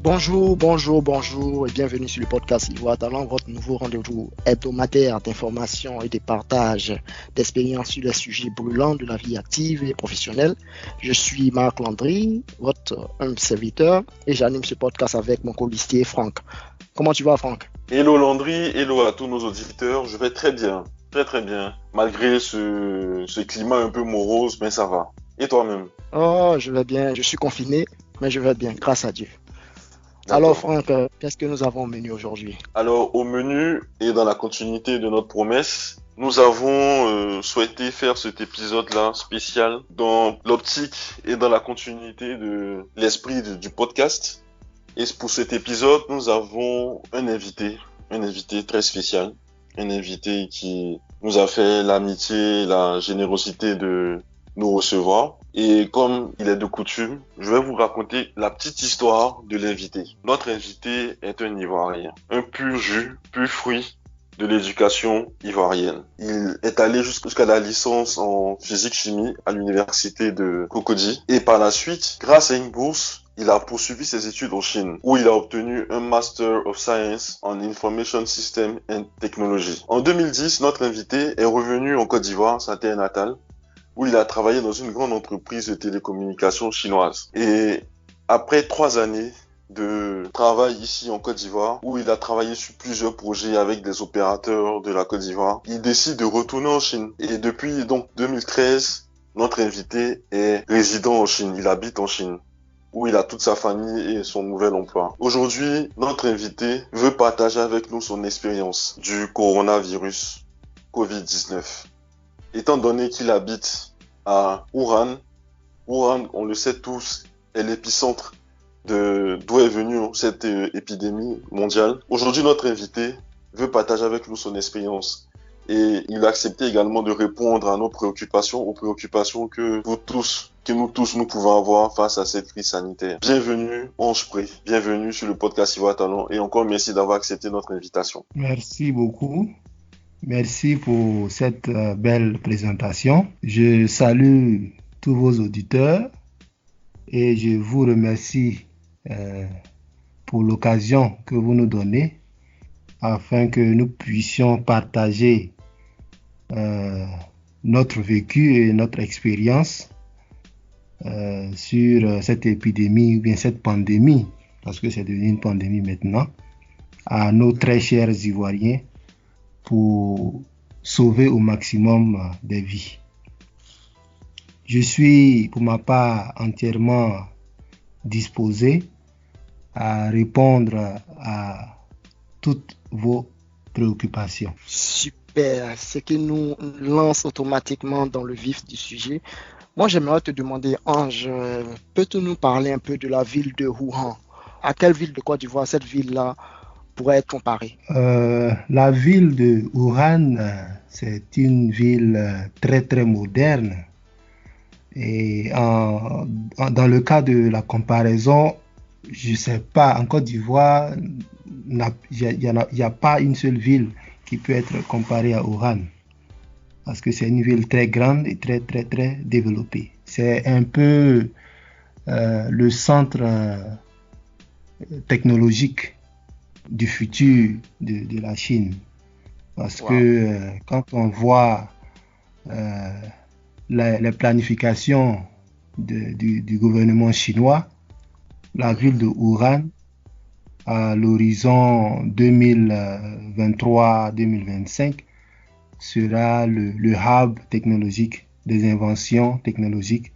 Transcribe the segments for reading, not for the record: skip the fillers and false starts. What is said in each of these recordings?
Bonjour et bienvenue sur le podcast Ivoire Talent, votre nouveau rendez-vous hebdomadaire d'information et de partage d'expériences sur les sujets brûlants de la vie active et professionnelle. Je suis Marc Landry, votre humble serviteur, et j'anime ce podcast avec mon colistier Franck. Comment tu vas, Franck? Hello Landry, hello à tous nos auditeurs, je vais très bien, malgré ce climat un peu morose, mais ça va. Et toi-même? Oh, je vais bien, je suis confiné, mais je vais bien, grâce à Dieu. Alors D'accord. Franck, qu'est-ce que nous avons au menu aujourd'hui? Alors au menu et dans la continuité de notre promesse, nous avons souhaité faire cet épisode-là spécial dans l'optique et dans la continuité de l'esprit du podcast. Et pour cet épisode, nous avons un invité très spécial, un invité qui nous a fait l'amitié et la générosité de nous recevoir. Et comme il est de coutume, je vais vous raconter la petite histoire de l'invité. Notre invité est un Ivoirien, un pur jus, pur fruit de l'éducation ivoirienne. Il est allé jusqu'à la licence en physique-chimie à l'université de Cocody. Et par la suite, grâce à une bourse, il a poursuivi ses études en Chine, où il a obtenu un Master of Science en Information System and Technology. En 2010, notre invité est revenu en Côte d'Ivoire, sa terre natale, où il a travaillé dans une grande entreprise de télécommunications chinoise. Et après 3 années de travail ici en Côte d'Ivoire, où il a travaillé sur plusieurs projets avec des opérateurs de la Côte d'Ivoire, il décide de retourner en Chine. Et depuis donc 2013, notre invité est résident en Chine, il habite en Chine, où il a toute sa famille et son nouvel emploi. Aujourd'hui, notre invité veut partager avec nous son expérience du coronavirus Covid-19. Étant donné qu'il habite à Wuhan, on le sait tous, est l'épicentre d'où est venue cette épidémie mondiale. Aujourd'hui, notre invité veut partager avec nous son expérience et il a accepté également de répondre à nos préoccupations, aux préoccupations que nous tous, nous pouvons avoir face à cette crise sanitaire. Bienvenue, Ange Pré, bienvenue sur le podcast Ivoire Talent et encore merci d'avoir accepté notre invitation. Merci beaucoup. Merci pour cette belle présentation. Je salue tous vos auditeurs et je vous remercie pour l'occasion que vous nous donnez afin que nous puissions partager notre vécu et notre expérience sur cette épidémie ou bien cette pandémie, parce que c'est devenu une pandémie maintenant, à nos très chers Ivoiriens pour sauver au maximum des vies. Je suis pour ma part entièrement disposé à répondre à toutes vos préoccupations. Super, ce qui nous lance automatiquement dans le vif du sujet. Moi, j'aimerais te demander, Ange, peux-tu nous parler un peu de la ville de Wuhan? À quelle ville de Côte d'Ivoire cette ville-là pourrait être comparée? La ville de Wuhan, c'est une ville très très moderne. Et dans le cas de la comparaison, je ne sais pas, en Côte d'Ivoire, il n'y a pas une seule ville qui peut être comparée à Wuhan. Parce que c'est une ville très grande et très très très développée. C'est un peu le centre technologique du futur de la Chine. Parce que quand on voit les planifications du gouvernement chinois, la ville de Wuhan, à l'horizon 2023-2025, sera le hub technologique des inventions technologiques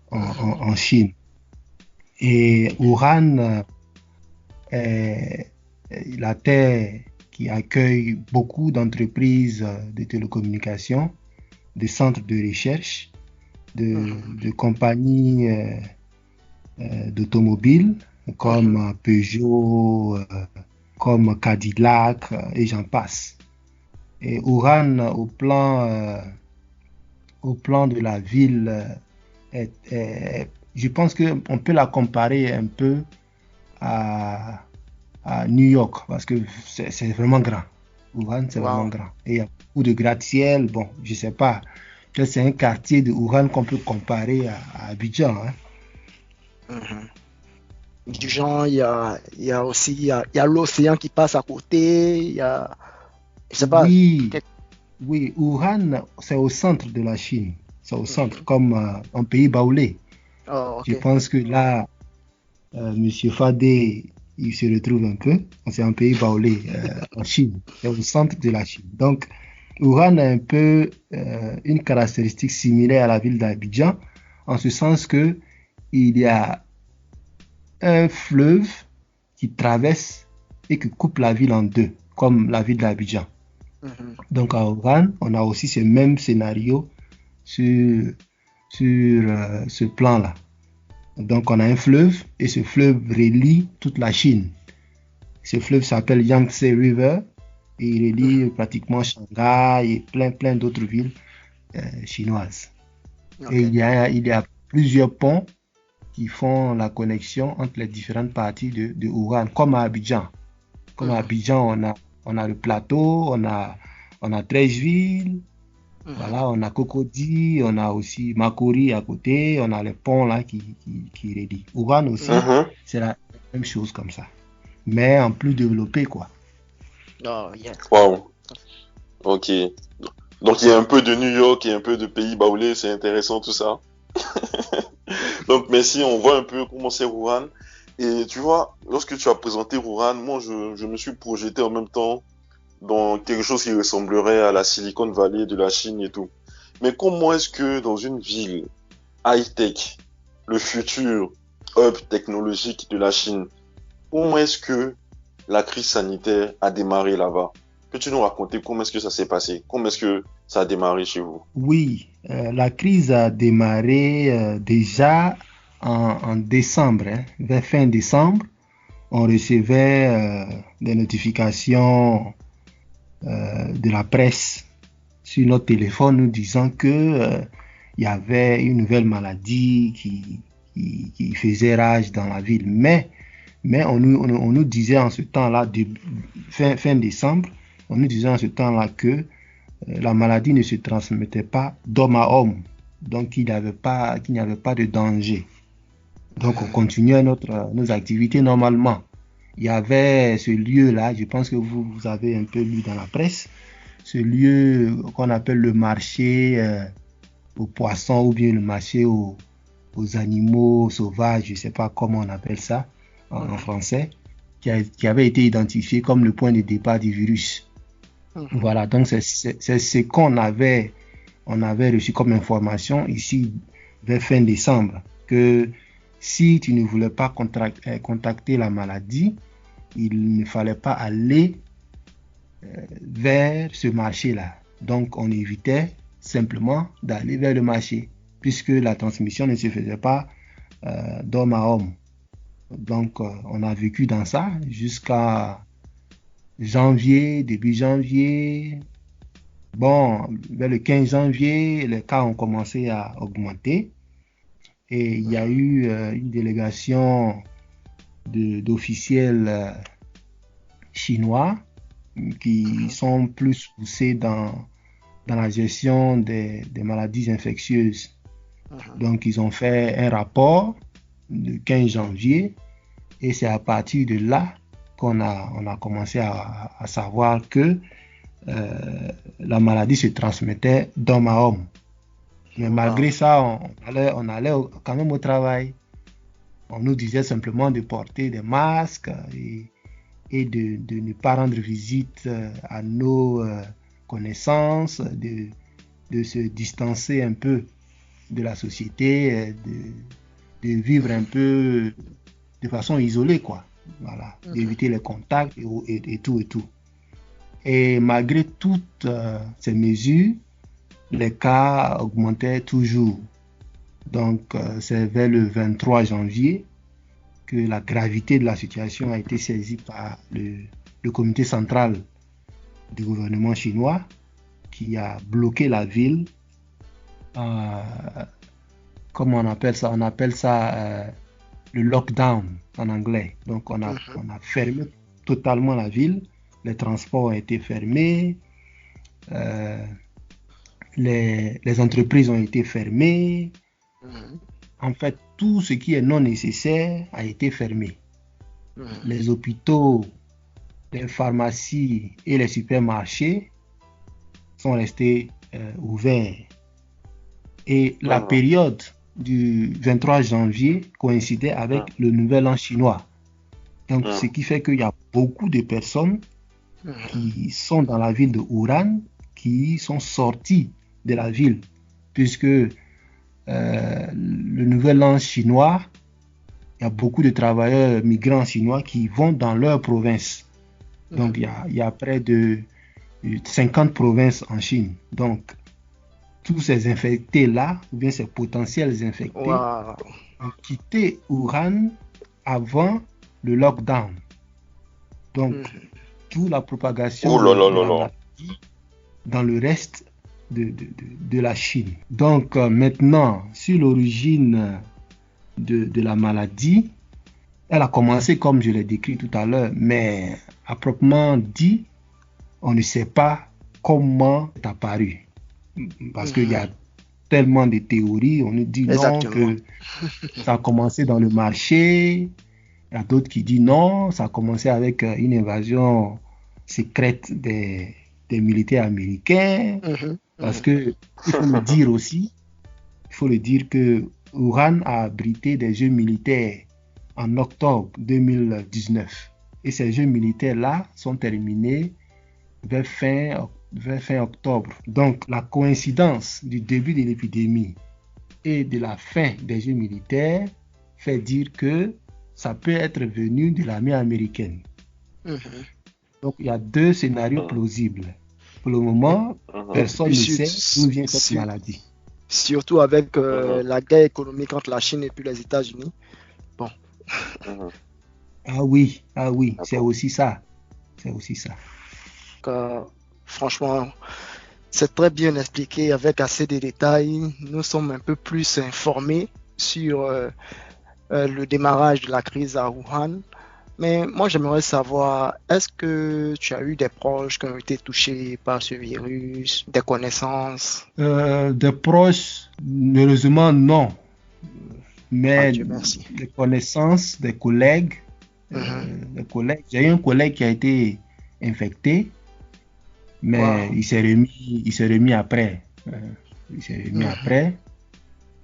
en Chine. Et Wuhan est la terre qui accueille beaucoup d'entreprises de télécommunications, de centres de recherche, de compagnies d'automobiles comme Peugeot, comme Cadillac et j'en passe. Et Wuhan, au plan de la ville, je pense qu'on peut la comparer un peu à New York parce que c'est vraiment grand. Wuhan, c'est vraiment grand. Et il y a beaucoup de gratte-ciel. Bon, je ne sais pas. C'est un quartier de Wuhan qu'on peut comparer à Abidjan. Hein. Du genre, il y a aussi il y a l'océan qui passe à côté, il y a, je sais pas, Oui, peut-être. oui, Wuhan, c'est au centre de la Chine. C'est au centre, Mhm. comme un pays baoulé. Oh, Je ok. pense que là, Monsieur Fadé, il se retrouve un peu. C'est un pays baoulé en Chine. C'est au centre de la Chine. Donc, Wuhan a un peu une caractéristique similaire à la ville d'Abidjan, en ce sens que il y a un fleuve qui traverse et qui coupe la ville en deux, comme la ville d'Abidjan. Mhm. Donc à Wuhan, on a aussi ce même scénario sur, sur ce plan-là. Donc on a un fleuve et ce fleuve relie toute la Chine. Ce fleuve s'appelle Yangtze River et il relie Mhm. pratiquement Shanghai et plein d'autres villes chinoises. Et Ok. il y a plusieurs ponts qui font la connexion entre les différentes parties de Wuhan, comme à Abidjan. Comme à Mhm. Abidjan, on a le plateau, on a Treichville, Mhm. voilà, on a Cocody, on a aussi Makori à côté, on a les ponts là qui relient. Wuhan aussi, Mhm. c'est la même chose comme ça, mais en plus développé quoi. Oh, yeah. Waouh. Ok. Donc il y a un peu de New York et un peu de pays baoulés, c'est intéressant tout ça. Donc merci, on voit un peu comment c'est Wuhan. Et tu vois, lorsque tu as présenté Wuhan, moi je me suis projeté en même temps dans quelque chose qui ressemblerait à la Silicon Valley de la Chine et tout. Mais comment est-ce que dans une ville high-tech, le futur hub technologique de la Chine, comment est-ce que la crise sanitaire a démarré là-bas? Peux-tu nous raconter comment est-ce que ça s'est passé? Comment est-ce que ça a démarré chez vous? Oui, la crise a démarré déjà en décembre, hein, vers fin décembre. On recevait des notifications de la presse sur notre téléphone nous disant que il y avait une nouvelle maladie qui faisait rage dans la ville. Mais on nous disait en ce temps-là, fin décembre, on nous disait en ce temps-là que la maladie ne se transmettait pas d'homme à homme. Donc qu'il n'y avait pas de danger. Donc on Mhm. continuait nos activités normalement. Il y avait ce lieu-là, je pense que vous avez un peu lu dans la presse, ce lieu qu'on appelle le marché aux poissons ou bien le marché aux animaux sauvages, je ne sais pas comment on appelle ça en Mhm. français, qui avait été identifié comme le point de départ du virus. Mhm. Voilà, donc c'est ce qu'on on avait reçu comme information ici vers fin décembre, que si tu ne voulais pas contacter la maladie, il ne fallait pas aller vers ce marché-là. Donc, on évitait simplement d'aller vers le marché, puisque la transmission ne se faisait pas d'homme à homme. Donc, on a vécu dans ça jusqu'à janvier, début janvier. Bon, vers le 15 janvier, les cas ont commencé à augmenter et il y a Mhm. eu une délégation d'officiels chinois qui Mhm. sont plus poussés dans la gestion des maladies infectieuses. Mhm. Donc, ils ont fait un rapport le 15 janvier et c'est à partir de là on a commencé à savoir que la maladie se transmettait d'homme à homme. Mais Wow. malgré ça, on allait quand même au travail. On nous disait simplement de porter des masques et de ne pas rendre visite à nos connaissances, de se distancer un peu de la société, de vivre un peu de façon isolée, quoi. Voilà, Mhm. d'éviter les contacts et tout et tout. Et malgré toutes ces mesures, les cas augmentaient toujours. Donc, c'est vers le 23 janvier que la gravité de la situation a été saisie par le comité central du gouvernement chinois qui a bloqué la ville. Euh, Comment on appelle ça? On appelle ça le lockdown en anglais. Donc, Mhm. on a fermé totalement la ville. Les transports ont été fermés. Euh, les entreprises ont été fermées. Mhm. en fait, tout ce qui est non nécessaire a été fermé. Les hôpitaux, les pharmacies et les supermarchés sont restés ouverts. Et la période du 23 janvier coïncidait avec le nouvel an chinois. Donc, ce qui fait qu'il y a beaucoup de personnes qui sont dans la ville de Wuhan, qui sont sorties de la ville, puisque le nouvel an chinois, il y a beaucoup de travailleurs migrants chinois qui vont dans leur province. Donc, il y a près de 50 provinces en Chine. Donc, tous ces infectés-là, ou bien ces potentiels infectés, ont quitté Wuhan avant le lockdown. Donc, toute la propagation de la maladie dans le reste de la Chine. Donc, maintenant, sur l'origine de la maladie, elle a commencé comme je l'ai décrit tout à l'heure, mais à proprement dit, on ne sait pas comment c'est apparu. Parce qu'il y a tellement de théories, on nous dit non, que ça a commencé dans le marché. Il y a d'autres qui disent non, ça a commencé avec une invasion secrète des militaires américains. Parce que il faut le dire aussi, il faut le dire que Wuhan a abrité des jeux militaires en octobre 2019. Et ces jeux militaires-là sont terminés vers fin octobre. Donc, la coïncidence du début de l'épidémie et de la fin des jeux militaires fait dire que ça peut être venu de l'armée américaine. Donc, il y a deux scénarios plausibles. Pour le moment, personne ne sait d'où vient cette maladie. Surtout avec la guerre économique entre la Chine et puis les États-Unis. Bon. Ah oui, c'est aussi ça. Franchement, c'est très bien expliqué avec assez de détails. Nous sommes un peu plus informés sur le démarrage de la crise à Wuhan. Mais moi, j'aimerais savoir, est-ce que tu as eu des proches qui ont été touchés par ce virus, des connaissances? Des proches, heureusement, non. Mais des connaissances, des collègues, j'ai eu un collègue qui a été infecté, mais il s'est remis après. Après.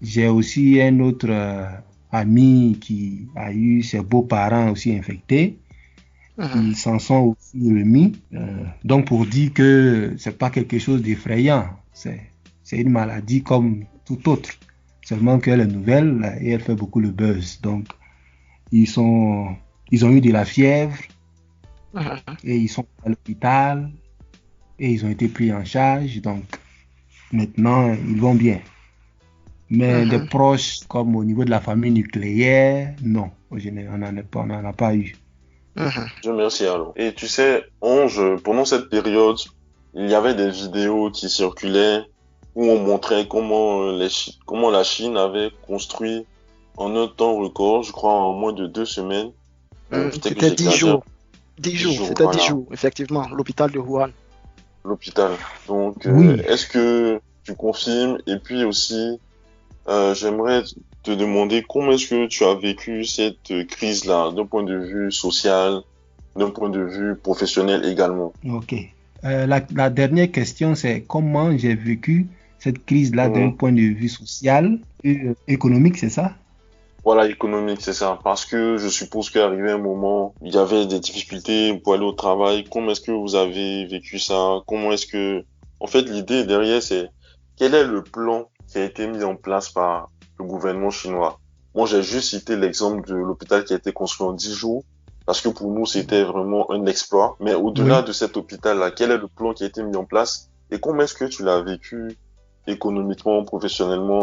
J'ai aussi un autre ami qui a eu ses beaux-parents aussi infectés. Ils s'en sont aussi remis. Donc pour dire que c'est pas quelque chose d'effrayant, c'est une maladie comme tout autre. Seulement qu'elle est nouvelle et elle fait beaucoup le buzz. Donc ils ont eu de la fièvre et ils sont à l'hôpital et ils ont été pris en charge. Donc maintenant ils vont bien. Mais des proches comme au niveau de la famille nucléaire, non, on n'en a pas eu. Je merci alors. Et tu sais, Ange, pendant cette période, il y avait des vidéos qui circulaient où on montrait comment la Chine avait construit en un temps record, je crois en moins de 2 semaines. C'était 10 jours. 10 jours, c'était 10 jours, effectivement, l'hôpital de Wuhan. L'hôpital. Donc, est-ce que tu confirmes? Et puis aussi, j'aimerais te demander comment est-ce que tu as vécu cette crise-là, d'un point de vue social, d'un point de vue professionnel également. Ok. La dernière question, c'est comment j'ai vécu cette crise-là d'un point de vue social et économique, c'est ça? Voilà, économique, c'est ça. Parce que je suppose qu'arrivé un moment, il y avait des difficultés pour aller au travail. Comment est-ce que vous avez vécu ça? Comment est-ce que... En fait, l'idée derrière, c'est quel est le plan qui a été mis en place par le gouvernement chinois? Moi, j'ai juste cité l'exemple de l'hôpital qui a été construit en 10 jours, parce que pour nous, c'était vraiment un exploit. Mais au-delà de cet hôpital-là, quel est le plan qui a été mis en place et comment est-ce que tu l'as vécu économiquement, professionnellement?